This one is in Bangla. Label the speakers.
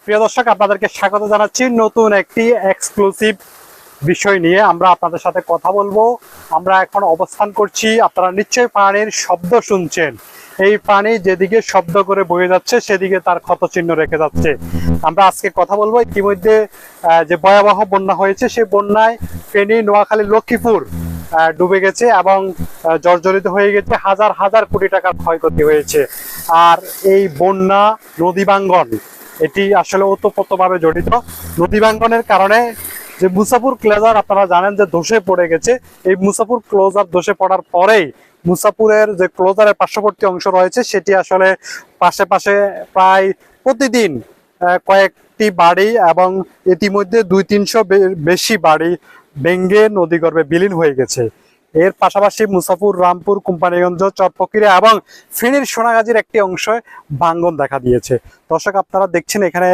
Speaker 1: প্রিয় দর্শক, আপনাদেরকে স্বাগত জানাচ্ছি নতুন একটি এক্সক্লুসিভ বিষয় নিয়ে। আমরা আপনাদের সাথে কথা বলবো। আমরা এখন অবস্থান করছি, আপনারা নিশ্চয়ই পানির শব্দ শুনছেন। এই পানি যেদিকে শব্দ করে বয়ে যাচ্ছে সেদিকে তার ক্ষত চিহ্ন রেখে যাচ্ছে। আমরা আজকে কথা বলবো ইতিমধ্যে যে ভয়াবহ বন্যা হয়েছে, সেই বন্যায় ফেনী, নোয়াখালী, লক্ষ্মীপুর ডুবে গেছে এবং জর্জরিত হয়ে গেছে। হাজার হাজার কোটি টাকার ক্ষয়ক্ষতি হয়েছে। আর এই বন্যা, নদী ভাঙ্গন, এটি আসলে ওতপ্রোতভাবে জড়িত। নদী ভাঙ্গনের কারণে যে মুসাপুর ক্লোজার আপনারা জানেন যে ধসে পড়ে গেছে। এই মুসাপুর ক্লোজার ধসে পড়ার পরেই মুসাপুরের যে ক্লোজারের পার্শ্ববর্তী অংশ রয়েছে সেটি আসলে পাশে পাশে প্রায় প্রতিদিন কয়েকটি বাড়ি এবং ইতিমধ্যে 200-300 বেশি বাড়ি ভেঙ্গে নদীগর্ভে বিলীন হয়ে গেছে। এর পাশাপাশি মুসাপুর, রামপুর, কোম্পানিগঞ্জ, চরফকিরা এবং ফেনীর সোনাগাজীর একটি অংশে ভাঙ্গন দেখা দিয়েছে। দর্শক, আপনারা দেখছেন এখানে